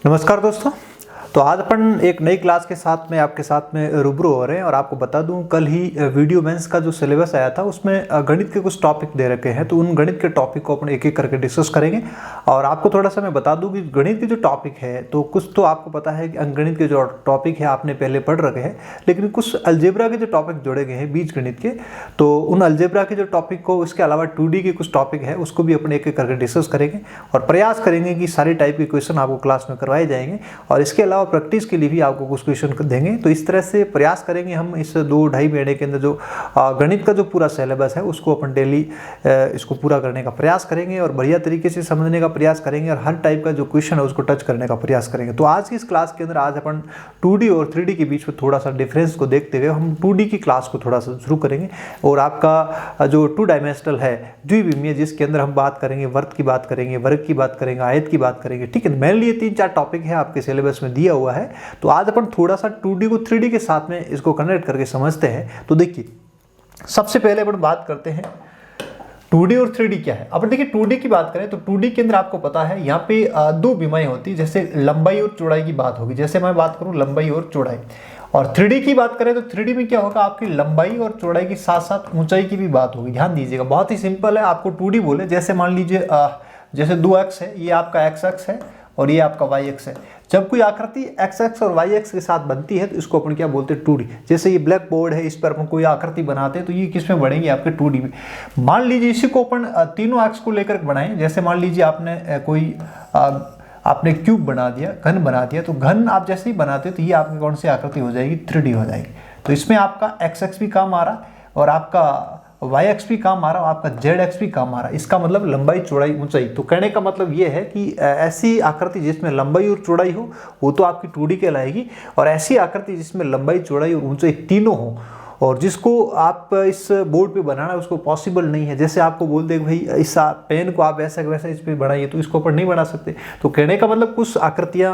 नमस्कार दोस्तों। तो आज अपन एक नई क्लास के साथ में आपके साथ में रूबरू हो रहे हैं और आपको बता दूं कल ही वीडियो मेंस का जो सिलेबस आया था उसमें गणित के कुछ टॉपिक दे रखे हैं। तो उन गणित के टॉपिक को अपन एक एक करके डिस्कस करेंगे और आपको थोड़ा सा मैं बता दूं कि गणित के जो टॉपिक है तो कुछ तो आपको पता है कि अंकगणित के जो टॉपिक है आपने पहले पढ़ रखे हैं, लेकिन कुछ अलजेब्रा के जो टॉपिक जोड़े गए हैं बीज गणित के, तो उन अलजेब्रा के जो टॉपिक को उसके अलावा 2D के कुछ टॉपिक है उसको भी अपन एक एक करके डिस्कस करेंगे और प्रयास करेंगे कि सारी टाइप के क्वेश्चन आपको क्लास में करवाए जाएंगे और इसके अलावा प्रैक्टिस के लिए भी आपको कुछ क्वेश्चन देंगे। तो इस तरह से प्रयास करेंगे हम इस 2-2.5 महीने के अंदर जो गणित का जो पूरा सिलेबस है उसको अपन डेली इसको पूरा करने का प्रयास करेंगे और बढ़िया तरीके से समझने का प्रयास करेंगे और हर टाइप का जो क्वेश्चन है उसको टच करने का प्रयास करेंगे। तो आज की इस क्लास के अंदर आज अपन 2D और 3D के बीच में थोड़ा सा डिफरेंस को देखते हुए हम 2D की क्लास को थोड़ा सा शुरू करेंगे और आपका जो 2 डायमेंशनल है द्विविमीय, जिसके अंदर हम बात करेंगे वर्त की बात करेंगे, वर्ग की बात करेंगे, आयत की बात करेंगे। ठीक है, मेनली ये 3-4 टॉपिक है आपके सिलेबस में दिया हुआ है। तो आज अपन थोड़ा सा 2D को 3D के साथ में इसको कनेक्ट करके समझते हैं। तो देखिए सबसे पहले अपन बात करते हैं 2D और 3D क्या है। अब देखिए 2D की बात करें तो 2D के अंदर आपको पता है यहाँ पे दो विमाएं होती है, जैसे लंबाई और चौड़ाई की बात होगी। जैसे मैं बात करूँ लंबाई और चौड़ाई, और 3D की बात करें तो 3D में क्या होगा, आपकी लंबाई और चौड़ाई के साथ साथ ऊंचाई की भी बात होगी। ध्यान दीजिएगा, बहुत ही सिंपल है। आपको 2D बोले, जैसे मान लीजिए जैसे 2 अक्ष है, ये आपका x अक्ष है और ये आपका y अक्ष है। जब कोई आकृति x अक्ष और y अक्ष के साथ बनती है तो इसको अपन क्या बोलते हैं, 2D। जैसे ये ब्लैक बोर्ड है, इस पर अपन कोई आकृति बनाते हैं तो ये किस में बढ़ेंगे, आपके 2D में। मान लीजिए इसी को अपन तीनों अक्ष को लेकर बनाएं। जैसे मान लीजिए आपने आपने क्यूब बना दिया, घन बना दिया, तो घन आप जैसे ही बनाते हो तो ये आपकी कौन सी आकृति हो जाएगी, 3D हो जाएगी। तो इसमें आपका x अक्ष भी काम आ रहा और आपका y अक्ष भी काम आ रहा और आपका z अक्ष भी काम आ रहा। इसका मतलब लंबाई चौड़ाई ऊंचाई। तो कहने का मतलब ये है कि ऐसी आकृति जिसमें लंबाई और चौड़ाई हो वो तो आपकी 2D कहलाएगी, और ऐसी आकृति जिसमें लंबाई चौड़ाई और ऊंचाई तीनों हो और जिसको आप इस बोर्ड पे बनाना उसको पॉसिबल नहीं है। जैसे आपको बोल दे भाई इस पेन को आप ऐसा वैसा इस पे बनाइए, तो इसको ऊपर नहीं बना सकते। तो कहने का मतलब कुछ आकृतियां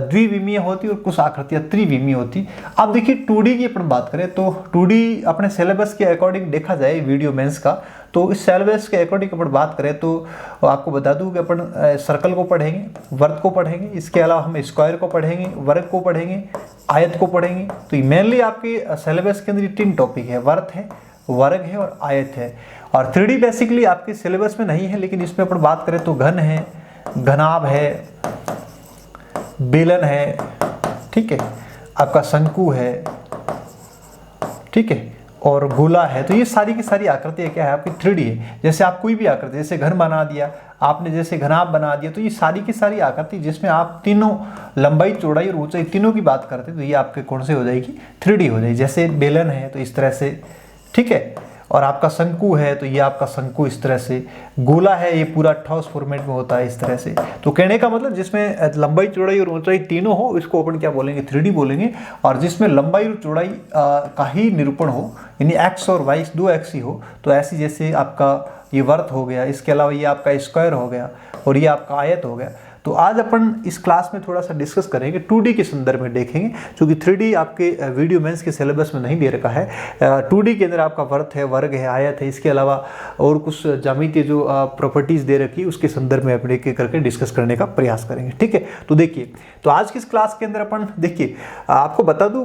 द्विविमीय होती और कुछ आकृतियां त्रिविमीय होती। अब देखिए 2D की अपन बात करें तो 2D अपने सिलेबस के अकॉर्डिंग देखा जाए वीडियो मेंस का, तो इस सिलेबस के अकॉर्डिंग अपन बात करें तो आपको बता दूं कि अपन सर्कल को पढ़ेंगे, वर्ग को पढ़ेंगे, इसके अलावा हम स्क्वायर को पढ़ेंगे, वर्ग को पढ़ेंगे, आयत को पढ़ेंगे। तो मेनली आपके सिलेबस के अंदर 3 टॉपिक है, वर्ग है, वर्ग है और आयत है। और 3D बेसिकली आपके सिलेबस में नहीं है, लेकिन इसमें अपन बात करें तो घन है, घनाभ है, बेलन है, ठीक है, आपका शंकु है, ठीक है, और गोला है। तो ये सारी की सारी आकृतियाँ क्या है, आपकी 3D है। जैसे आप कोई भी आकृति, जैसे घन बना दिया आपने, जैसे घनाभ बना दिया, तो ये सारी की सारी आकृति जिसमें आप तीनों लंबाई चौड़ाई और ऊंचाई तीनों की बात करते हैं तो ये आपके कौन से हो जाएगी, 3D हो जाएगी। जैसे बेलन है तो इस तरह से, ठीक है, और आपका शंकु है तो ये आपका शंकु इस तरह से, गोला है ये पूरा ठोस फॉर्मेट में होता है इस तरह से। तो कहने का मतलब जिसमें लंबाई चौड़ाई और ऊंचाई तीनों हो इसको अपन क्या बोलेंगे, 3D बोलेंगे। और जिसमें लंबाई और चौड़ाई का ही निरूपण हो, यानी x और y 2 अक्ष ही हो, तो ऐसी जैसे आपका ये वर्त हो गया, इसके अलावा ये आपका स्क्वायर हो गया और ये आपका आयत हो गया। तो आज अपन इस क्लास में थोड़ा सा डिस्कस करेंगे, 2D के संदर्भ में देखेंगे, क्योंकि 3D आपके वीडियो मेंस के सिलेबस में नहीं दे रखा है। 2D के अंदर आपका वर्त है, वर्ग है, आयत है, इसके अलावा और कुछ ज्यामितीय जो प्रॉपर्टीज दे रखी है उसके संदर्भ में अपन एक करके डिस्कस करने का प्रयास करेंगे। ठीक है, तो देखिए, तो आज की इस क्लास के अंदर अपन देखिए आपको बता दूं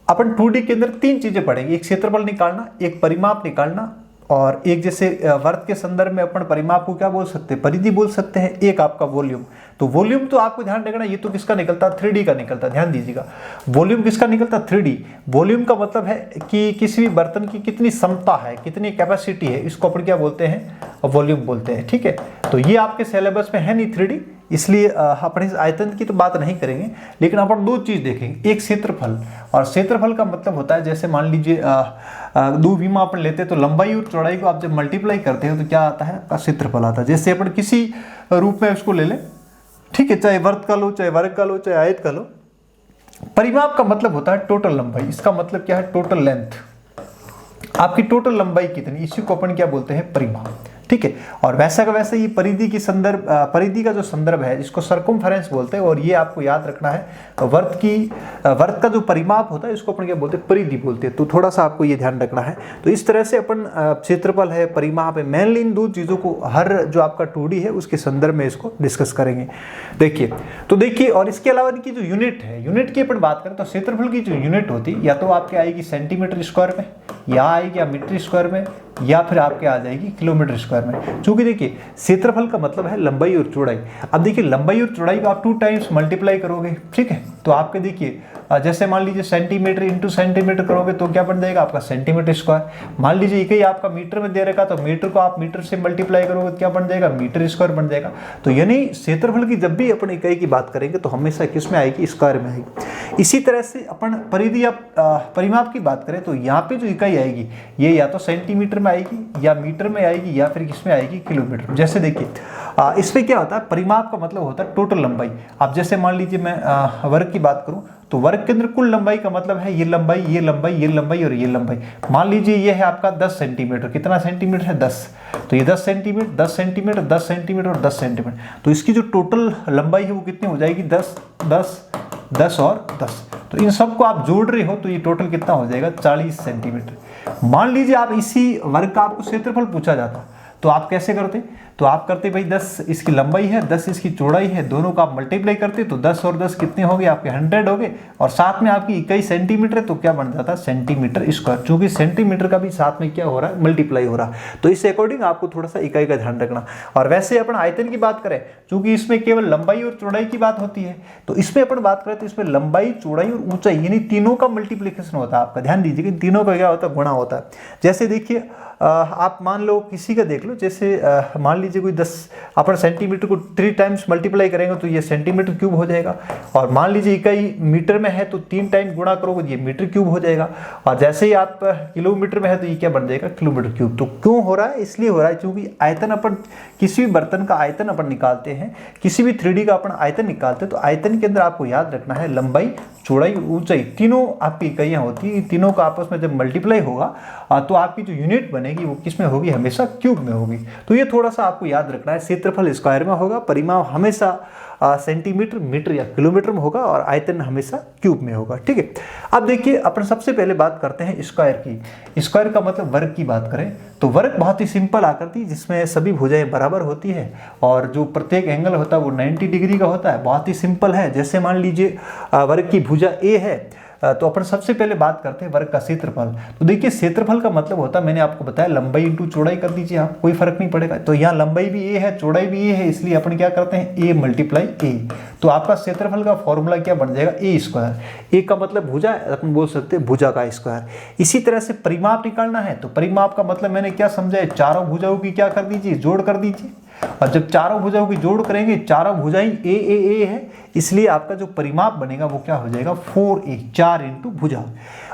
अपन 2D के अंदर 3 चीजें पढ़ेंगे, एक क्षेत्रफल निकालना, एक परिमाप निकालना, और एक जैसे वर्ग के संदर्भ में अपन परिमाप को क्या बोल सकते हैं, परिधि बोल सकते हैं, एक आपका वॉल्यूम। तो वॉल्यूम तो आपको ध्यान रखना, ये तो किसका निकलता है, 3D का निकलता है। ध्यान दीजिएगा, वॉल्यूम किसका निकलता है, 3D। वॉल्यूम का मतलब है कि किसी भी बर्तन की कितनी क्षमता है, कितनी कैपेसिटी है, इसको अपन क्या बोलते हैं, वॉल्यूम बोलते हैं। ठीक है, तो ये आपके सिलेबस में है नहीं 3D, इसलिए अपन इस आयतन की तो बात नहीं करेंगे, लेकिन अपन 2 चीज देखेंगे, एक क्षेत्रफल। और क्षेत्रफल का मतलब होता है, जैसे मान लीजिए 2 विमा अपन लेते हैं तो लंबाई और चौड़ाई को आप जब मल्टीप्लाई करते हो तो क्या आता है, आपका क्षेत्रफल आता है। जैसे अपन किसी रूप में उसको ले लें, ठीक है, चाहे वर्ग का लो, चाहे वर्ग का लो, चाहे आयत का लो। परिमाप का मतलब होता है टोटल लंबाई, इसका मतलब क्या है, टोटल लेंथ, आपकी टोटल लंबाई कितनी, इसी को अपन क्या बोलते हैं, परिमाप। ठीक है। और वैसा का वैसे ये परिधि का जो संदर्भ है इसको सर्कमफेरेंस बोलते हैं, और ये आपको याद रखना है वर्त का जो परिमाप होता है इसको अपन क्या बोलते हैं, परिधि बोलते हैं। तो थोड़ा सा आपको ये ध्यान रखना है। तो इस तरह से अपन क्षेत्रफल है, परिमाप है, मेनली इन दो चीजों को हर जो आपका 2D है उसके संदर्भ में इसको डिस्कस करेंगे। देखिए और इसके अलावा की जो यूनिट है, यूनिट की अपन बात करें तो क्षेत्रफल की जो यूनिट होती है या तो आपके आएगी सेंटीमीटर स्क्वायर में, या आएगी या मीटर स्क्वायर में, या फिर आपके आ जाएगी किलोमीटर स्क्वायर में। क्योंकि देखिए क्षेत्रफल का मतलब है लंबाई और चौड़ाई। अब देखिए लंबाई और चौड़ाई को आप 2 टाइम्स मल्टीप्लाई करोगे, ठीक है। तो आपके देखिए जैसे मान लीजिए सेंटीमीटर इंटू सेंटीमीटर करोगे तो क्या बन जाएगा आपका सेंटीमीटर स्क्वायर। मान लीजिए इकाई आपका मीटर में दे रखा तो मीटर को आप मीटर से मल्टीप्लाई करोगे तो क्या बन जाएगा, मीटर स्क्वायर बन जाएगा। तो यानी क्षेत्रफल की जब भी अपन इकाई की बात करेंगे तो हमेशा किस में आएगी, स्क्वायर में आएगी। इसी तरह से अपन परिधि या परिमाप की बात करें तो यहाँ पे जो इकाई आएगी ये या तो सेंटीमीटर में आएगी या मीटर में आएगी या फिर किस में आएगी, किलोमीटर। जैसे देखिए इसमें क्या होता है, परिमाप का मतलब होता है टोटल लंबाई। अब जैसे मान लीजिए मैं वर्ग की बात करूं तो वर्ग के अंदर कुल लंबाई का मतलब है ये लंबाई, ये लंबाई, ये लंबाई और ये लंबाई। मान लीजिए ये है आपका 10 सेंटीमीटर, कितना सेंटीमीटर है 10, तो ये 10 सेंटीमीटर, 10 सेंटीमीटर, 10 सेंटीमीटर और 10 सेंटीमीटर। तो इसकी जो टोटल लंबाई है वो कितनी हो जाएगी, 10, 10, 10 और 10। तो इन सबको आप जोड़ रहे हो तो ये टोटल कितना हो जाएगा, 40 सेंटीमीटर। मान लीजिए आप इसी वर्ग का आपको क्षेत्रफल पूछा जाता तो आप कैसे करते, तो आप करते भाई 10 इसकी लंबाई है, 10 इसकी चौड़ाई है, दोनों का आप मल्टीप्लाई करते तो 10 और 10 कितने हो गए आपके 100 हो गए, और साथ में आपकी इकाई सेंटीमीटर है तो क्या बन जाता है, सेंटीमीटर स्क्वायर। क्योंकि सेंटीमीटर का भी साथ में क्या हो रहा है, मल्टीप्लाई हो रहा है। तो इससे अकॉर्डिंग आपको थोड़ा सा इकाई का ध्यान रखना। और वैसे अपन आयतन की बात करें, क्योंकि इसमें केवल लंबाई और चौड़ाई की बात होती है, तो इसमें अपन बात करें तो इसमें लंबाई, चौड़ाई और ऊंचाई यानी तीनों का मल्टीप्लीकेशन होता है। आपका ध्यान दीजिए कि तीनों का क्या होता है, गुणा होता है। जैसे देखिए आप मान लो किसी का देख लो, जैसे मान लीजिए कोई 10 अपन सेंटीमीटर को 3 टाइम्स मल्टीप्लाई करेंगे तो ये सेंटीमीटर क्यूब हो जाएगा। और मान लीजिए इकाई मीटर में है तो 3 टाइम गुणा करोगे तो ये मीटर क्यूब हो जाएगा। और जैसे ही आप किलोमीटर में है तो ये क्या बन जाएगा, किलोमीटर क्यूब। तो क्यों हो रहा है, इसलिए हो रहा है क्योंकि आयतन अपन किसी भी बर्तन का आयतन अपन निकालते हैं, किसी भी 3D का अपन आयतन निकालते हैं तो आयतन के अंदर आपको याद रखना है लंबाई, चौड़ाई, ऊंचाई तीनों आपकी इकाइयां होती है। तीनों का आपस में जब मल्टीप्लाई होगा तो आपकी जो यूनिट बनेगी वो किस में होगी, हमेशा क्यूब में होगी। तो ये थोड़ा सा आपको याद रखना है, क्षेत्रफल स्क्वायर में होगा, परिमाप हमेशा सेंटीमीटर, मीटर या किलोमीटर में होगा, और आयतन हमेशा क्यूब में होगा। ठीक है। अब देखिए अपन सबसे पहले बात करते हैं स्क्वायर की। स्क्वायर का मतलब वर्ग की बात करें तो वर्ग बहुत ही सिंपल आकृति जिसमें सभी भुजाएं बराबर होती है और जो प्रत्येक एंगल होता है वो 90 डिग्री का होता है। बहुत ही सिंपल है। जैसे मान लीजिए वर्ग की भुजा ए है तो अपन सबसे पहले बात करते हैं वर्ग का क्षेत्रफल। तो देखिए क्षेत्रफल का मतलब होता है, मैंने आपको बताया लंबाई इंटू चौड़ाई कर दीजिए आप, कोई फर्क नहीं पड़ेगा। तो यहाँ लंबाई भी ए है, चौड़ाई भी ए है, इसलिए अपन क्या करते हैं, ए मल्टीप्लाई ए। तो आपका क्षेत्रफल का फॉर्मूला क्या बन जाएगा, ए स्क्वायर। ए का मतलब भुजा, अपन बोल सकते हैं भुजा का स्क्वायर। इसी तरह से परिमाप निकालना है तो परिमाप का मतलब मैंने क्या समझाया, चारों भुजाओं की क्या कर दीजिए, जोड़ कर दीजिए। और जब चारों भुजाओं की जोड़ करेंगे, चारों भुजाएं ए है, इसलिए आपका जो परिमाप बनेगा वो क्या हो जाएगा, 4a, 4 इंटू भुजा।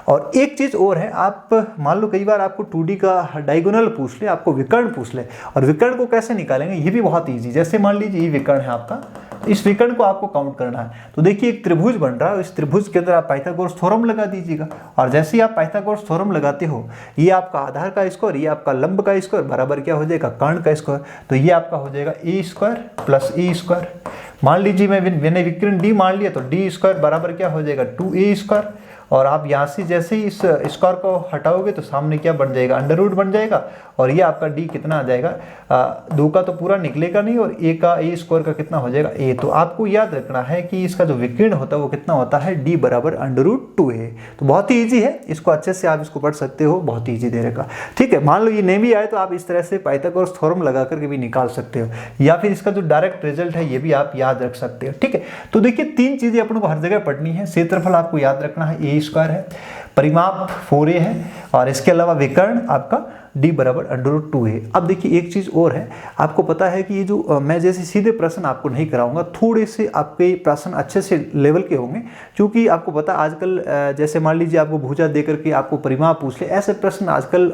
और एक चीज और है, आप मान लो कई बार आपको 2D का डायगोनल पूछ ले, आपको विकर्ण पूछ ले, और विकर्ण को कैसे निकालेंगे ये भी बहुत ईजी। जैसे मान लीजिए ये विकर्ण है आपका, इस विकर्ण को आपको काउंट करना है। तो देखिए एक त्रिभुज बन रहा है, इस त्रिभुज के अंदर आप पाइथागोरस थ्योरम लगा दीजिएगा। और जैसे ही आप पाइथागोरस थ्योरम लगाते हो, ये आपका आधार का स्क्वायर, ये आपका लंब का स्क्वायर बराबर क्या हो जाएगा, कर्ण का स्क्वायर। तो ये आपका हो जाएगा ए स्क्वायर प्लस ए स्क्वायर। मान लीजिए मैंने विकर्ण डी मान लिया तो डी स्क्वायर बराबर क्या हो जाएगा, 2a स्क्वायर। और आप यहाँ से जैसे ही इस स्क्वायर को हटाओगे तो सामने क्या बन जाएगा, अंडर रूट बन जाएगा। और ये आपका डी कितना आ जाएगा, 2 का तो पूरा निकलेगा नहीं, और ए का ए स्क्वायर का कितना हो जाएगा, ए। तो आपको याद रखना है कि इसका जो विकर्ण होता है वो कितना होता है, डी बराबर अंडर रूट 2a। तो बहुत ही ईजी है, इसको अच्छे से आप इसको पढ़ सकते हो, बहुत ही ईजी दे रखा। ठीक है। मान लो ये नहीं भी आए तो आप इस तरह से पाइथागोरस थ्योरम लगा करके भी निकाल सकते हो, या फिर इसका जो डायरेक्ट रिजल्ट है ये भी आप याद रख सकते हो। ठीक है। तो देखिए 3 चीजें अपन को हर जगह पढ़नी है। क्षेत्रफल आपको याद रखना है, ए स्क्वायर है, परिमाप 4a है, और इसके अलावा विकर्ण आपका d बराबर अंडर रूट 2a। अब देखिए एक चीज़ और है, आपको पता है कि ये जो मैं जैसे सीधे प्रश्न आपको नहीं कराऊंगा, थोड़े से आपके प्रश्न अच्छे से लेवल के होंगे, क्योंकि आपको पता आजकल जैसे मान लीजिए आपको भुजा दे करके आपको परिमाप पूछ ले, ऐसे प्रश्न आजकल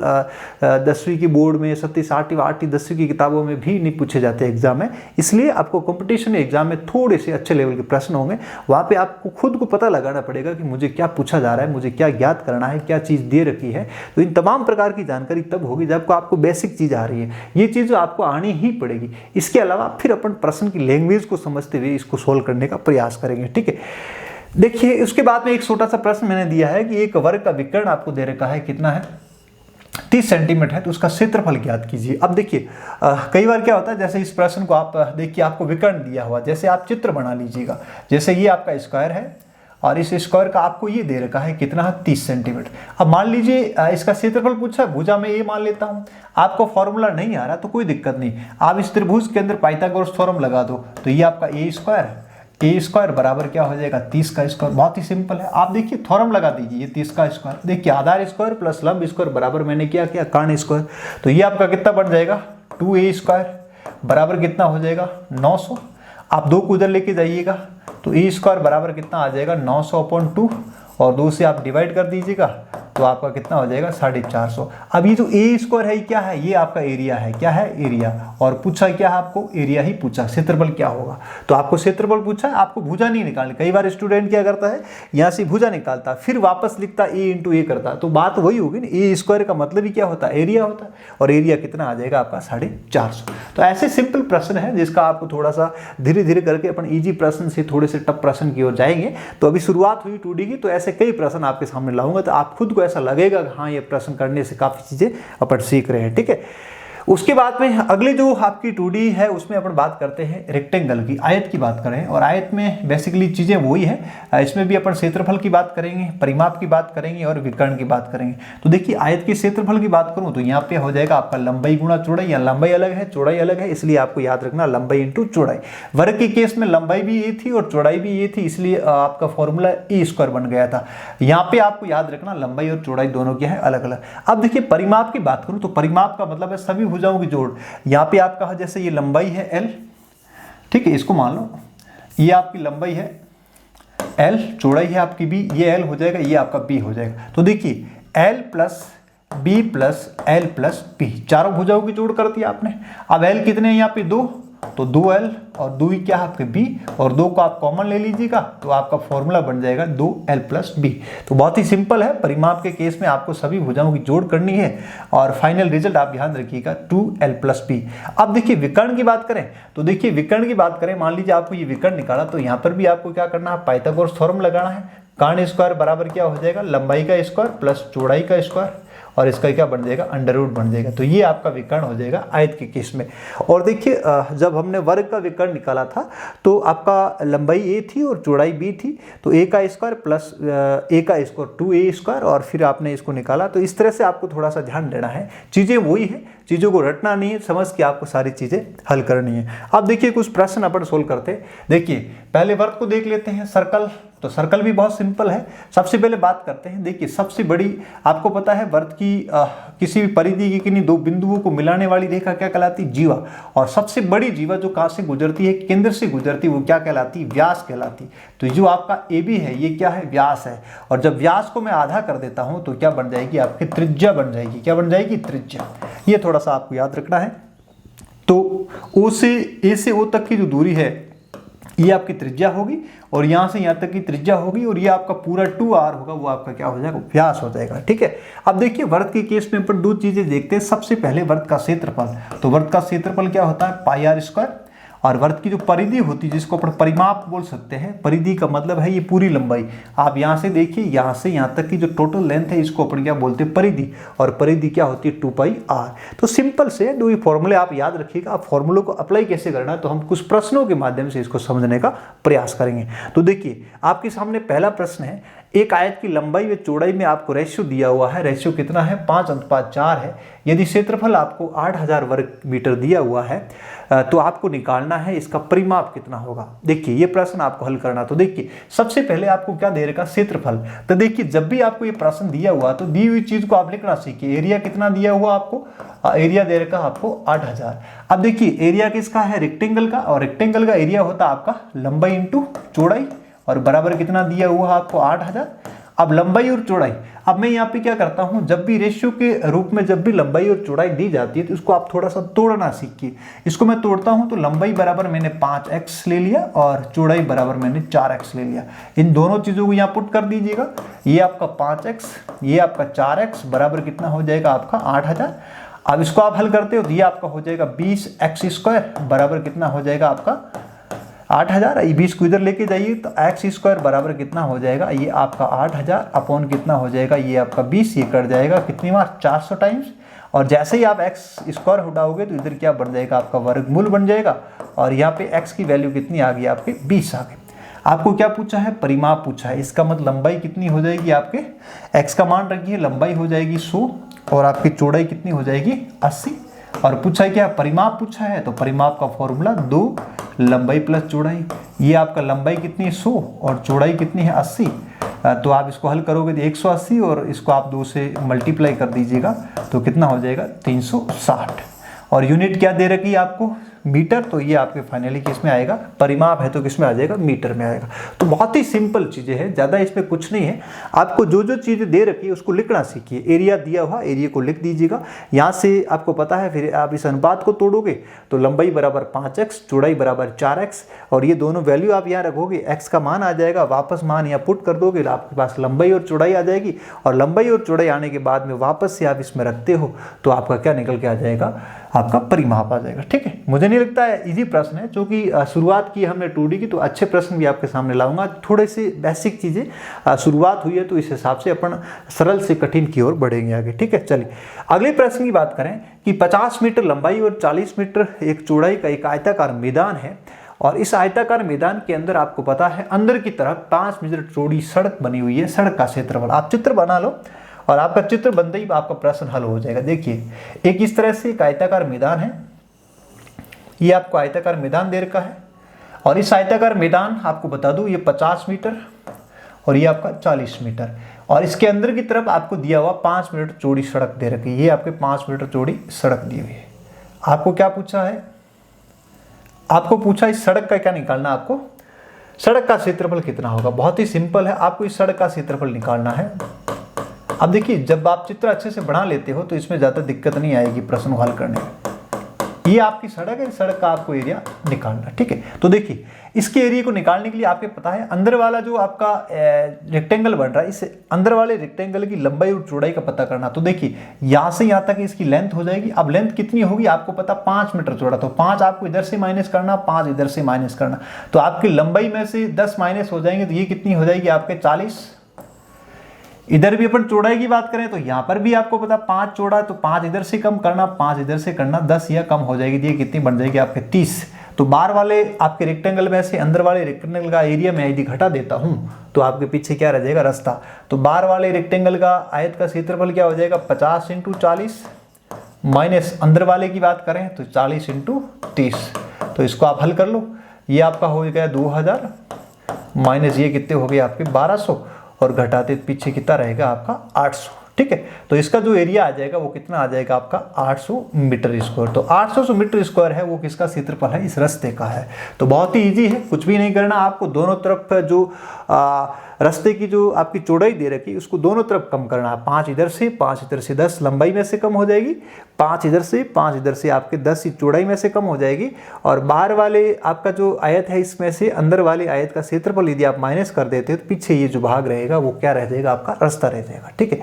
10वीं की बोर्ड में 7वीं 8वीं 8वीं 10वीं की किताबों में भी नहीं पूछे जाते एग्जाम में। इसलिए आपको कॉम्पिटिशन एग्जाम में थोड़े से अच्छे लेवल के प्रश्न होंगे, वहाँ पर आपको खुद को पता लगाना पड़ेगा कि मुझे क्या पूछा जा रहा है, मुझे क्या ज्ञात करना है, क्या चीज़ दे रखी है। तो इन तमाम प्रकार की जानकारी तब होगी जब आपको बेसिक चीज़ आ रही है, ये चीज़ आपको आनी ही पड़ेगी। इसके अलावा फिर अपन प्रश्न की लैंग्वेज को समझते हुए इसको सोल्व करने का प्रयास करेंगे, ठीक है। देखिए उसके बाद में एक छोटा सा प्रश्न मैंने दिया है कि एक वर्ग का विकर्ण आपको दे रखा है, कितना है 30 सेंटीमीटर है, तो उसका क्षेत्रफल ज्ञात कीजिए। अब देखिए कई बार क्या होता है, जैसे इस प्रश्न को आप देखिए आपको विकर्ण दिया हुआ, जैसे आप चित्र बना लीजिएगा, जैसे ये आपका स्क्वायर है और इस स्क्वायर का आपको ये दे रखा है कितना है 30 सेंटीमीटर। अब मान लीजिए इसका क्षेत्रफल पूछा है, भुजा में ये मान लेता हूँ, आपको फॉर्मूला नहीं आ रहा तो कोई दिक्कत नहीं, आप इस त्रिभुज के अंदर पाइथागोरस थ्योरम लगा दो, तो ये आपका ए स्क्वायर है, ए स्क्वायर बराबर क्या हो जाएगा 30 का स्क्वायर। बहुत ही सिंपल है, आप देखिए थ्योरम लगा दीजिए, ये 30 का स्क्वायर, देखिए आधार स्क्वायर प्लस लंब स्क्वायर बराबर मैंने क्या किया कर्ण स्क्वायर, तो ये आपका कितना बन जाएगा 2a स्क्वायर बराबर कितना हो जाएगा 900। आप 2 को उधर लेके जाइएगा तो ए स्क्वायर बराबर कितना आ जाएगा 900/2 और 2 से आप डिवाइड कर दीजिएगा तो आपका कितना हो जाएगा 450। अब ये जो ए स्क्वायर है क्या है, ये आपका एरिया है, क्या है एरिया, और पूछा क्या है आपको एरिया ही पूछा, क्षेत्रफल क्या होगा, तो आपको क्षेत्रफल पूछा है, आपको भुजा नहीं निकालनी। कई बार स्टूडेंट क्या करता है यहाँ से भुजा निकालता फिर वापस लिखता ए इंटू ए करता, तो बात वही होगी ना, ए स्क्वायर का मतलब ही क्या होता है एरिया होता है, और एरिया कितना आ जाएगा आपका 450। तो ऐसे सिंपल प्रश्न है जिसका आपको थोड़ा सा धीरे धीरे करके अपन इजी प्रश्न से थोड़े से टफ प्रश्न की ओर जाएंगे। तो अभी शुरुआत हुई 2D की, तो ऐसे कई प्रश्न आपके सामने लाऊंगा, तो आप खुद को ऐसा लगेगा कि हाँ ये प्रश्न करने से काफी चीजें अपन सीख रहे हैं, ठीक है। उसके बाद में अगले जो आपकी 2D है उसमें अपन बात करते हैं रेक्टेंगल की, आयत की बात करें, और आयत में बेसिकली चीजें वही है, इसमें भी अपन क्षेत्रफल की बात करेंगे, परिमाप की बात करेंगे और विकर्ण की बात करेंगे। तो देखिए आयत के क्षेत्रफल की बात करूं तो यहाँ पे हो जाएगा आपका लंबाई गुणा चौड़ाई, या लंबाई अलग है चौड़ाई अलग है, इसलिए आपको याद रखना लंबाई इंटू चौड़ाई। वर्ग के केस में लंबाई भी ये थी और चौड़ाई भी ये थी, इसलिए आपका फॉर्मूला ए स्क्वायर बन गया था। यहाँ पे आपको याद रखना लंबाई और चौड़ाई दोनों क्या है अलग अलग। अब देखिए परिमाप की बात करूं तो परिमाप का मतलब है सभी भुजाओं की जोड़। यहाँ पे आपका जैसे ये लंबाई है l, ठीक है, इसको मान लो ये आपकी लंबाई है l, चौड़ाई है आपकी b, ये l हो जाएगा, ये आपका b हो जाएगा। तो देखिए l plus b plus l plus b, चारों भुजाओं की जोड़ कर दिया आपने। अब l कितने हैं यहाँ पे 2, तो 2l और 2 ही क्या है आपके b, और 2 को आप कॉमन ले लीजिएगा तो आपका फॉर्मूला बन जाएगा 2l प्लस b। तो बहुत ही सिंपल है, परिमाप के केस में आपको सभी भुजाओं की जोड़ करनी है और फाइनल रिजल्ट आप ध्यान रखिएगा 2l प्लस b। अब देखिए विकर्ण की बात करें तो देखिए विकर्ण की बात करें, मान लीजिए आपको ये विकर्ण निकाला, तो यहाँ पर भी आपको क्या करना है पाइथागोरस थ्योरम लगाना है। कर्ण स्क्वायर बराबर क्या हो जाएगा लंबाई का स्क्वायर प्लस चौड़ाई का स्क्वायर, और इसका क्या बन जाएगा अंडर रूट बन जाएगा। तो ये आपका विकर्ण हो जाएगा आयत के केस में। और देखिए जब हमने वर्ग का विकर्ण निकाला था तो आपका लंबाई a थी और चौड़ाई b थी, तो a का स्क्वायर प्लस a का स्क्वायर 2a स्क्वायर, और फिर आपने इसको निकाला। तो इस तरह से आपको थोड़ा सा ध्यान देना है, चीज़ें वही है, चीज़ों को रटना नहीं है, समझ के आपको सारी चीज़ें हल करनी है। अब देखिए कुछ प्रश्न अपन सोल्व करते हैं। देखिए पहले वर्ग को देख लेते हैं, सर्कल, तो सर्कल भी बहुत सिंपल है। सबसे पहले बात करते हैं, देखिए सबसे बड़ी आपको पता है वर्ग की किसी भी परिधि की किन्हीं दो बिंदुओं को मिलाने वाली रेखा क्या कहलाती है जीवा, और सबसे बड़ी जीवा जो कहाँ से गुजरती है केंद्र से गुजरती है वो क्या कहलाती है व्यास कहलाती। तो जो आपका AB है ये क्या है व्यास है, और जब व्यास को मैं आधा कर देता हूँ तो क्या बन जाएगी आपकी त्रिज्या बन जाएगी, क्या बन जाएगी त्रिज्या। ये थोड़ा सा आपको याद रखना है। तो O से A से O तक की जो दूरी है ये आपकी त्रिज्या होगी, और यहाँ से यहाँ तक की त्रिज्या होगी, और ये आपका पूरा 2r होगा, वो आपका क्या हो जाएगा व्यास हो जाएगा, ठीक है। अब देखिए वर्ग के केस में अपन दो चीजें देखते हैं। सबसे पहले वर्ग का क्षेत्रफल, तो वर्ग का क्षेत्रफल क्या होता है पाई r स्क्वायर, और वर्ग की जो परिधि होती है जिसको अपन परिमाप बोल सकते हैं, परिधि का मतलब है ये पूरी लंबाई। आप यहाँ से देखिए यहाँ से यहाँ तक की जो टोटल लेंथ है इसको अपन क्या बोलते हैं परिधि, और परिधि क्या होती है 2πr। तो सिंपल से दो ये फॉर्मूले आप याद रखिएगा। आप फॉर्मूलों को अप्लाई कैसे करना है तो हम कुछ प्रश्नों के माध्यम से इसको समझने का प्रयास करेंगे। तो देखिए आपके सामने पहला प्रश्न है, एक आयत की लंबाई व चौड़ाई में आपको रेशियो दिया हुआ है, रेशियो कितना है 5:4 है। यदि क्षेत्रफल आपको 8000 वर्ग मीटर दिया हुआ है तो आपको निकालना है इसका परिमाप कितना होगा। देखिए ये प्रश्न आपको हल करना। तो देखिए सबसे पहले आपको क्या दे रखा क्षेत्रफल। तो देखिए जब भी आपको ये प्रश्न दिया हुआ तो दी हुई चीज को आप लिखना सीखिए। एरिया कितना दिया हुआ आपको, एरिया दे रखा आपको 8000। अब देखिए एरिया किसका है रेक्टेंगल का, और रेक्टेंगल का एरिया होता है आपका लंबाई इंटू चौड़ाई, और बराबर कितना दिया हुआ आपको 8000। अब लंबाई और चौड़ाई, अब मैं यहाँ पे क्या करता हूँ, जब भी रेशियो के रूप में जब भी लंबाई और चौड़ाई दी जाती है तो इसको आप थोड़ा सा तोड़ना सीखिए। इसको मैं तोड़ता हूँ तो लंबाई बराबर मैंने 5x ले लिया और चौड़ाई बराबर मैंने 4x ले लिया। इन दोनों चीज़ों को यहाँ पुट कर दीजिएगा। ये आपका 5x, ये आपका 4x बराबर कितना हो जाएगा आपका 8000। अब इसको आप हल करते हो तो ये आपका हो जाएगा 20x² बराबर कितना हो जाएगा आपका 8000। ये 20 को इधर लेके जाइए तो x² बराबर कितना हो जाएगा, ये आपका 8000 अपॉन कितना हो जाएगा, ये आपका 20, ये कट जाएगा कितनी बार 400 टाइम्स। और जैसे ही आप x² उठाओगे तो इधर क्या बन जाएगा आपका वर्गमूल बन जाएगा। और यहाँ पे x की वैल्यू कितनी आ गई आपके 20 आ गई। आपको क्या पूछा है, परिमाप पूछा है। इसका मतलब लंबाई कितनी हो जाएगी आपके, x का मान रखिए, लंबाई हो जाएगी 100 और आपकी चौड़ाई कितनी हो जाएगी 80। और पूछा है क्या, परिमाप पूछा है, तो परिमाप का फॉर्मूला 2 लंबाई प्लस चौड़ाई। ये आपका लंबाई कितनी है 100 और चौड़ाई कितनी है 80। तो आप इसको हल करोगे तो 180 और इसको आप 2 से मल्टीप्लाई कर दीजिएगा तो कितना हो जाएगा 360। और यूनिट क्या दे रखी है आपको, मीटर। तो ये आपके फाइनली किस में आएगा, परिमाप है तो किस में आ जाएगा, मीटर में आएगा। तो बहुत ही सिंपल चीज़ें हैं, ज़्यादा इसमें कुछ नहीं है। आपको जो जो चीज़ें दे रखी है उसको लिखना सीखिए। एरिया दिया हुआ, एरिया को लिख दीजिएगा। यहाँ से आपको पता है, फिर आप इस अनुपात को तोड़ोगे तो लंबाई बराबर 5x, चौड़ाई बराबर 4x और ये दोनों वैल्यू आप यहाँ रखोगे, x का मान आ जाएगा, वापस मान यहाँ पुट कर दोगे, आपके पास लंबाई और चौड़ाई आ जाएगी। और लंबाई और चौड़ाई आने के बाद में वापस से आप इसमें रखते हो तो आपका क्या निकल के आ जाएगा, आपका परिमाप आ जाएगा। ठीक है, मुझे नहीं लगता है इजी प्रश्न है, क्योंकि शुरुआत की हमने 2D की, तो अच्छे प्रश्न भी आपके सामने लाऊंगा। थोड़े से बेसिक चीज़ें शुरुआत हुई है तो इस हिसाब से अपन सरल से कठिन की ओर बढ़ेंगे आगे। ठीक है, चलिए अगले प्रश्न की बात करें कि 50 मीटर लंबाई और 40 मीटर एक चौड़ाई का एक आयताकार मैदान है और इस आयताकार मैदान के अंदर आपको पता है अंदर की तरफ 5 मीटर चौड़ी सड़क बनी हुई है। सड़क का क्षेत्रफल आप चित्र बना लो और आपका चित्र बनते ही आपका प्रश्न हल हो जाएगा। देखिए, एक इस तरह से एक आयताकार मैदान है, ये आपको आयताकार मैदान दे रखा है और इस आयताकार मैदान आपको बता दूं ये 50 मीटर और ये आपका 40 मीटर और इसके अंदर की तरफ आपको दिया हुआ 5 मीटर चौड़ी सड़क दे रखी है। ये आपके 5 मीटर चौड़ी सड़क दी हुई है। आपको क्या पूछा है, आपको पूछा इस सड़क का क्या निकालना, आपको सड़क का क्षेत्रफल कितना होगा। बहुत ही सिंपल है, आपको इस सड़क का क्षेत्रफल निकालना है। अब देखिए, जब आप चित्र अच्छे से बना लेते हो तो इसमें ज़्यादा दिक्कत नहीं आएगी प्रश्न को हल करने में। ये आपकी सड़क है, सड़क का आपको एरिया निकालना। ठीक है, तो देखिए इसके एरिया को निकालने के लिए आपको पता है अंदर वाला जो आपका रेक्टेंगल बन रहा है, इस अंदर वाले रेक्टेंगल की लंबाई और चौड़ाई का पता करना। तो देखिए यहाँ से यहाँ तक इसकी लेंथ हो जाएगी। अब लेंथ कितनी होगी आपको पता, 5 मीटर चौड़ा, तो 5 आपको इधर से माइनस करना, 5 इधर से माइनस करना, तो आपकी लंबाई में से 10 माइनस हो जाएंगे तो ये कितनी हो जाएगी आपके 40। इधर भी अपन चौड़ाई की बात करें तो यहाँ पर भी आपको पता 5 चौड़ा, तो 5 इधर से कम करना, 5 इधर से करना, 10 यह कम हो जाएगी, ये कितनी बन जाएगी आपके 30। तो बाहर वाले आपके रेक्टेंगल में से अंदर वाले रेक्टेंगल का एरिया में यदि घटा देता हूँ तो आपके पीछे क्या रह जाएगा, रास्ता। तो बाहर वाले रेक्टेंगल का आयत का क्षेत्रफल क्या हो जाएगा 50 × 40 माइनस अंदर वाले की बात करें तो 40 × 30। तो इसको आप हल कर लो, ये आपका हो गया 2000 माइनस ये कितने हो गए आपके 1200 और घटाते पीछे कितना रहेगा आपका 800। ठीक है, तो इसका जो एरिया आ जाएगा वो कितना आ जाएगा आपका 800 मीटर स्क्वायर। तो 800 मीटर स्क्वायर है वो किसका क्षेत्रफल है, इस रास्ते का है। तो बहुत ही इजी है, कुछ भी नहीं करना आपको। दोनों तरफ जो रास्ते की जो आपकी चौड़ाई दे रखी है उसको दोनों तरफ कम करना है। 5 इधर से 5 इधर से 10 लंबाई में से कम हो जाएगी, 5 इधर से 5 इधर से आपके 10 ही चौड़ाई में से कम हो जाएगी। और बाहर वाले आपका जो आयत है इसमें से अंदर वाले आयत का क्षेत्रफल यदि आप माइनस कर देते हो तो पीछे ये जो भाग रहेगा वो क्या रह जाएगा, आपका रास्ता रह जाएगा। ठीक है,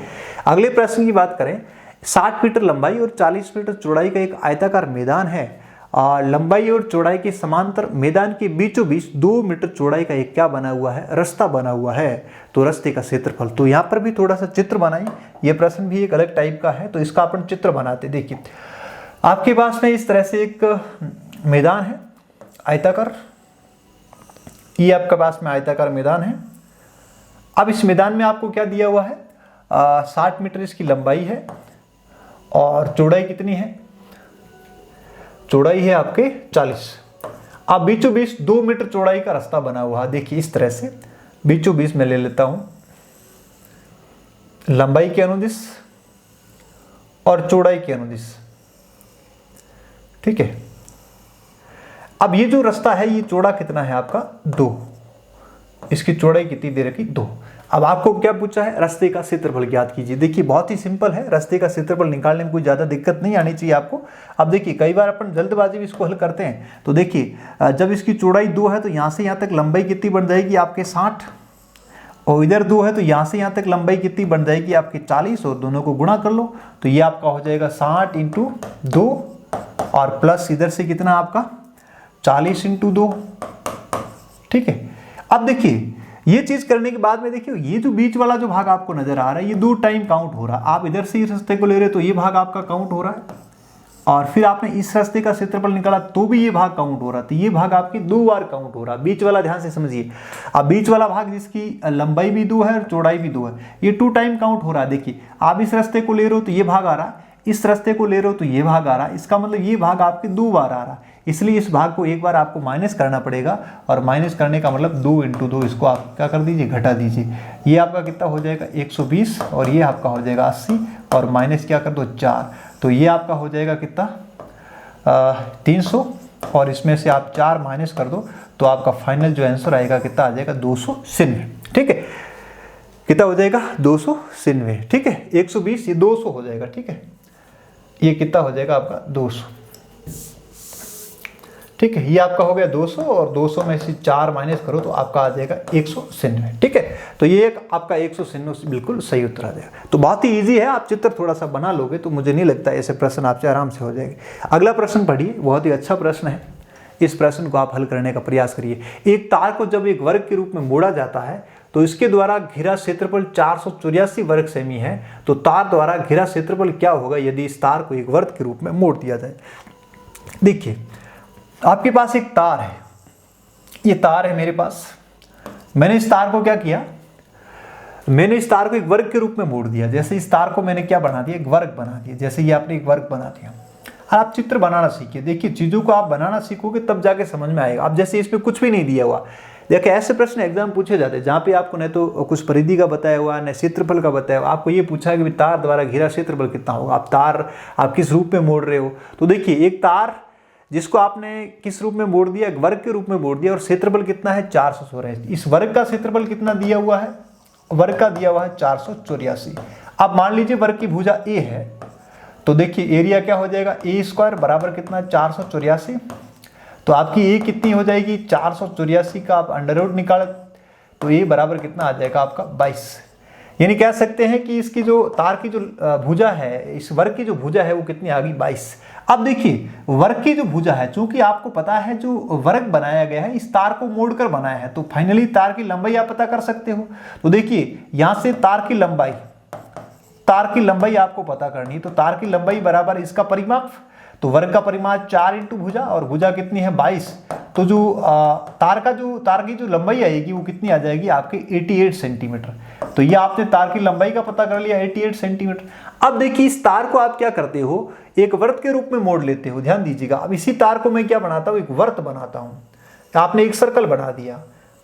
अगले प्रश्न की बात करें, 60 मीटर लंबाई और 40 मीटर चौड़ाई का एक आयताकार मैदान है और लंबाई और चौड़ाई के समांतर मैदान के बीचों बीच 2 मीटर चौड़ाई का एक क्या बना हुआ है, रास्ता बना हुआ है। तो रास्ते का क्षेत्रफल, तो यहाँ पर भी थोड़ा सा चित्र बनाई, ये प्रश्न भी एक अलग टाइप का है तो इसका अपन चित्र बनाते। देखिए आपके पास में इस तरह से एक मैदान है आयताकार, ये आपके पास में आयताकार मैदान है। अब इस मैदान में आपको क्या दिया हुआ है, 60 मीटर इसकी लंबाई है और चौड़ाई कितनी है, चौड़ाई है आपके 40। अब बीचों बीच 2 मीटर चौड़ाई का रास्ता बना हुआ है। देखिए इस तरह से बीचों बीच में ले लेता हूं, लंबाई के अनुदिश और चौड़ाई के अनुदिश। ठीक है, अब ये जो रास्ता है ये चौड़ा कितना है आपका 2, इसकी चौड़ाई कितनी दे रखी 2। अब आपको क्या पूछा है, रास्ते का क्षेत्रफल ज्ञात कीजिए। देखिए बहुत ही सिंपल है, रास्ते का क्षेत्रफल निकालने में कोई ज़्यादा दिक्कत नहीं आनी चाहिए आपको। अब देखिए कई बार अपन जल्दबाजी में इसको हल करते हैं, तो देखिए जब इसकी चौड़ाई 2 है तो यहाँ से यहाँ तक लंबाई कितनी बन जाएगी आपके 60, और इधर 2 है तो यहाँ से यहाँ तक लंबाई कितनी बन जाएगी आपकी 40, और दोनों को गुणा कर लो तो ये आपका हो जाएगा 60 × 2 और प्लस इधर से कितना आपका 40 × 2। ठीक है, अब देखिए ये चीज करने के बाद में देखिए ये जो बीच वाला जो भाग आपको नजर आ रहा है ये 2 टाइम काउंट हो रहा है। आप इधर से इस रास्ते को ले रहे हो तो ये भाग आपका काउंट हो रहा है, और फिर आपने इस रास्ते का क्षेत्रफल निकाला तो भी ये भाग काउंट हो रहा है, तो ये भाग आपकी 2 बार काउंट हो रहा है। बीच वाला ध्यान से समझिए, अब बीच वाला भाग जिसकी लंबाई भी 2 है और चौड़ाई भी 2 है, ये 2 टाइम काउंट हो रहा है। देखिए आप इस रास्ते को ले रहे हो तो ये भाग आ रहा है, इस रास्ते को ले रहे हो तो ये भाग आ रहा है, इसका मतलब ये भाग आपके 2 बार आ रहा है, इसलिए इस भाग को एक बार आपको माइनस करना पड़ेगा, और माइनस करने का मतलब 2 × 2, इसको आप क्या कर दीजिए, घटा दीजिए। ये आपका कितना हो जाएगा 120, और ये आपका हो जाएगा 80, और माइनस क्या कर दो 4, तो ये आपका हो जाएगा कितना 300, और इसमें से आप 4 माइनस कर दो तो आपका फाइनल जो आंसर आएगा कितना आ जाएगा 296। ठीक है, कितना हो जाएगा 296। ठीक है, 120 ये 200 हो जाएगा। ठीक है, ये कितना हो जाएगा आपका 200। ठीक है, ये आपका हो गया 200, और 200 में से 4 माइनस करो तो आपका आ जाएगा 196। ठीक है, तो ये एक आपका 196 बिल्कुल सही उत्तर आ जाएगा। तो बहुत ही इजी है, आप चित्र थोड़ा सा बना लोगे तो मुझे नहीं लगता ऐसे प्रश्न आपसे आराम से हो जाएंगे। अगला प्रश्न पढ़िए, बहुत ही अच्छा प्रश्न है, इस प्रश्न को आप हल करने का प्रयास करिए। एक तार को जब एक वर्ग के रूप में मोड़ा जाता है तो इसके द्वारा घिरा क्षेत्रफल 484 वर्ग सेमी है, तो तार द्वारा घिरा क्षेत्रफल क्या होगा यदि इस तार को एक वर्ग के रूप में मोड़ दिया जाए। देखिए आपके पास एक तार है, ये तार है मेरे पास, मैंने इस तार को क्या किया, मैंने इस तार को एक वर्ग के रूप में मोड़ दिया। जैसे इस तार को मैंने क्या बना दिया, एक वर्ग बना दिया, जैसे ये आपने एक वर्ग बना दिया। आप चित्र बनाना सीखिए। देखिए चीजों को आप बनाना सीखोगे तब जाके समझ में आएगा। अब जैसे इसमें कुछ भी नहीं दिया हुआ, देखिए ऐसे प्रश्न एग्जाम पूछे जाते हैं जहाँ पे आपको न तो कुछ परिधि का बताया हुआ न क्षेत्रफल का बताया हुआ, आपको ये पूछा है कि तार द्वारा घिरा क्षेत्रफल कितना होगा, आप तार आप किस रूप में मोड़ रहे हो। तो देखिए एक तार जिसको आपने किस रूप में मोड़ दिया, एक वर्ग के रूप में मोड़ दिया, और क्षेत्रफल कितना है 416। इस वर्ग का क्षेत्रफल कितना दिया हुआ है, वर्ग का दिया हुआ है 484। अब मान लीजिए वर्ग की भुजा ए है, तो देखिए एरिया क्या हो जाएगा a² बराबर कितना 484, तो आपकी ए कितनी हो जाएगी 484 का आप अंडर रूट निकाल तो ए बराबर कितना आ जाएगा आपका 22। यानी कह सकते हैं कि इसकी जो तार की जो भुजा है, इस वर्ग की जो भुजा है वो कितनी आ गई 22। अब देखिए वर्ग की जो भुजा है, चूंकि आपको पता है जो वर्ग बनाया गया है इस तार को मोड़कर बनाया है, तो फाइनली तार की लंबाई आप पता कर सकते हो। तो देखिए यहां से तार की लंबाई आपको पता करनी है, तो तार की लंबाई बराबर इसका परिमाप, तो वर्ग का परिमाप 4 × भुजा, और भुजा कितनी है 22, तो जो तार की जो लंबाई आएगी वो कितनी आ जाएगी आपके 88 सेंटीमीटर। तो ये आपने तार की लंबाई का पता कर लिया 88 सेंटीमीटर। अब देखिए इस तार को आप क्या करते हो, एक वृत्त के रूप में मोड़ लेते हो। ध्यान दीजिएगा, अब इसी तार को मैं क्या बनाता हूँ, एक वृत्त बनाता हूँ। आपने एक सर्कल बना दिया।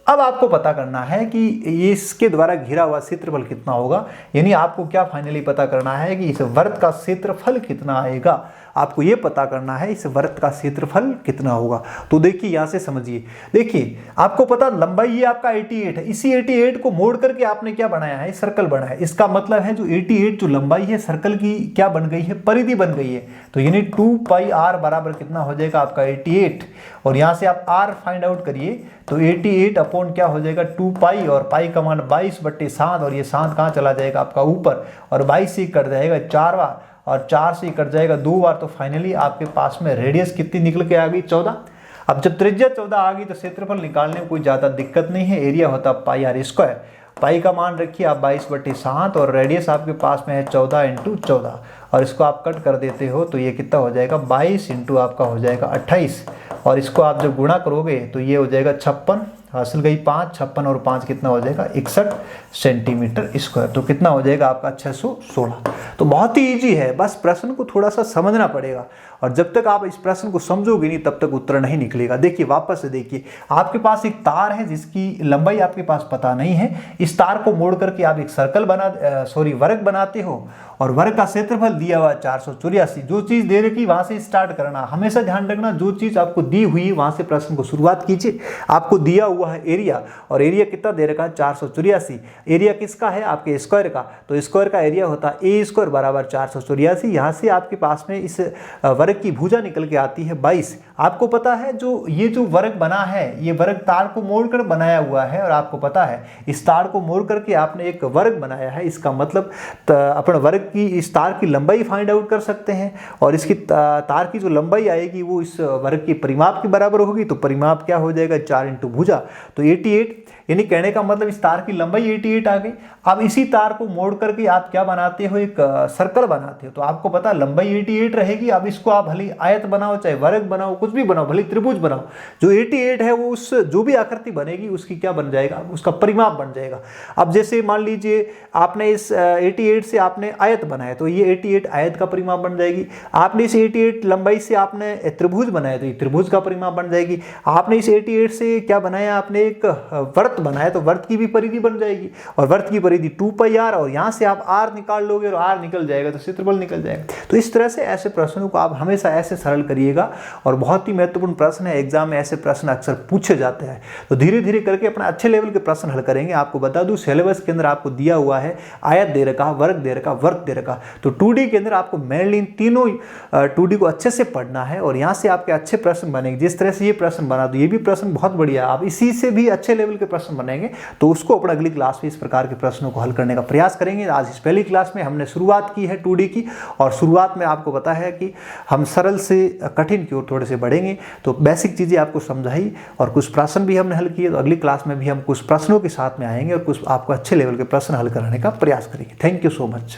अब आपको पता करना है कि इसके द्वारा घिरा हुआ क्षेत्रफल कितना होगा, यानी आपको क्या फाइनली पता करना है कि इस वृत्त का क्षेत्रफल कितना आएगा। आपको ये पता करना है इस वृत्त का क्षेत्रफल कितना होगा। तो देखिए यहां से समझिए, देखिए आपको पता लंबाई ये आपका 88 है, इसी 88 को मोड़ करके आपने क्या बनाया है, सर्कल बनाया है। इसका मतलब है जो 88 जो लंबाई है सर्कल की क्या बन गई है, परिधि बन गई है। तो यानी 2πr बराबर कितना हो जाएगा आपका 88, और यहां से आप r फाइंड आउट करिए तो 88 अपॉन क्या हो जाएगा 2π, और पाई का मान 22/7, और ये 7 कहाँ चला जाएगा आपका ऊपर, और 22 से कट जाएगा 4 बार, और 4 से कट जाएगा 2 बार, तो फाइनली आपके पास में रेडियस कितनी निकल के आ गई 14। अब जब त्रिज्या 14 आ गई तो क्षेत्रफल निकालने में कोई ज़्यादा दिक्कत नहीं है। एरिया होता πr², पाई का मान रखिए आप 22/7, और रेडियस आपके पास में है 14 × 14, और इसको आप कट कर देते हो तो ये कितना हो जाएगा 22 × आपका हो जाएगा 28, और इसको आप जब गुणा करोगे तो ये हो जाएगा 56, हासिल गई 5, 56 और 5 कितना हो जाएगा 61 सेंटीमीटर स्क्वायर। तो कितना हो जाएगा आपका 616। तो बहुत ही इजी है, बस प्रश्न को थोड़ा सा समझना पड़ेगा, और जब तक आप इस प्रश्न को समझोगे नहीं तब तक उत्तर नहीं निकलेगा। देखिए वापस से देखिए, आपके पास एक तार है जिसकी लंबाई आपके पास पता नहीं है। इस तार को मोड़ करके आप एक सर्कल वर्ग बनाते हो, और वर्ग का क्षेत्रफल दिया हुआ 484। जो चीज दे रखी वहां से स्टार्ट करना, हमेशा ध्यान रखना जो चीज आपको दी हुई वहां से प्रश्न को शुरुआत कीजिए। आपको दिया हुआ हुआ है एरिया, और एरिया कितना दे रखा है 484। एरिया किसका है, आपके स्क्वायर का, तो स्क्वायर का एरिया होता है ए स्क्वायर बराबर 484। यहाँ से आपके पास में इस वर्ग की भुजा निकल के आती है 22। आपको पता है जो ये जो वर्ग बना है, ये वर्ग तार को मोड़कर बनाया हुआ है, और आपको पता है इस तार को मोड़ करके आपने एक वर्ग बनाया है। इसका मतलब अपन वर्ग की इस तार की लंबाई फाइंड आउट कर सकते हैं, और इसकी तार की जो लंबाई आएगी वो इस वर्ग की परिमाप के बराबर होगी। तो परिमाप क्या हो जाएगा 4 इंटू भुजा, तो 88, यानी कहने का मतलब इस तार की लंबाई 88 आ गई। अब इसी तार को मोड़ करके आप क्या बनाते हो, एक सर्कल बनाते हो। तो आपको पता लंबाई 88 रहेगी। अब इसको आप भले आयत बनाओ, चाहे वर्ग बनाओ, कुछ भी बनाओ, भले त्रिभुज बनाओ, जो 88 है वो उस जो भी आकृति बनेगी उसकी क्या बन जाएगा, उसका परिमाप बन जाएगा। अब जैसे मान लीजिए आपने इस 88 से आपने आयत बनाया, तो ये 88 आयत का परिमाप बन जाएगी। आपने इस 88 लंबाई से आपने त्रिभुज बनाया, तो ये त्रिभुज का परिमाप बन जाएगी। आपने इस 88 से क्या बनाया, आपने एक वर्त बनाया, तो वर्त की भी परिधि बन जाएगी, और वर्त की परिधि 2πr, और यहाँ से आप r निकाल लोगे और r निकल जाएगा तो क्षेत्रफल निकल जाएगा। तो इस तरह से ऐसे प्रश्नों को आप हमेशा ऐसे सरल करिएगा, और बहुत ही महत्वपूर्ण प्रश्न है, एग्जाम में ऐसे प्रश्न अक्सर पूछे जाते हैं। तो धीरे धीरे करके अपना अच्छे लेवल के प्रश्न हल करेंगे। आपको बता दूं सिलेबस के अंदर आपको दिया हुआ है आयत दे रखा, वर्ग दे रखा, वर्त दे रखा। तो 2D के अंदर आपको मेनली इन तीनों 2D को अच्छे से पढ़ना है, और यहाँ से आपके अच्छे प्रश्न बनेंगे। जिस तरह से ये प्रश्न बना, तो ये भी प्रश्न बहुत बढ़िया, आप इसी से भी अच्छे लेवल के प्रश्न बनेंगे। तो उसको अपना अगली क्लास में इस प्रकार के प्रश्नों को हल करने का प्रयास करेंगे। आज इस पहली क्लास में हमने शुरुआत की है 2D की, और शुरुआत में आपको पता है कि हम सरल से कठिन की ओर थोड़े से बढ़ेंगे। तो बेसिक चीज़ें आपको समझाई और कुछ प्रश्न भी हमने हल किए। तो अगली क्लास में भी हम कुछ प्रश्नों के साथ में आएंगे और कुछ आपको अच्छे लेवल के प्रश्न हल कराने का प्रयास करेंगे। Thank you so much.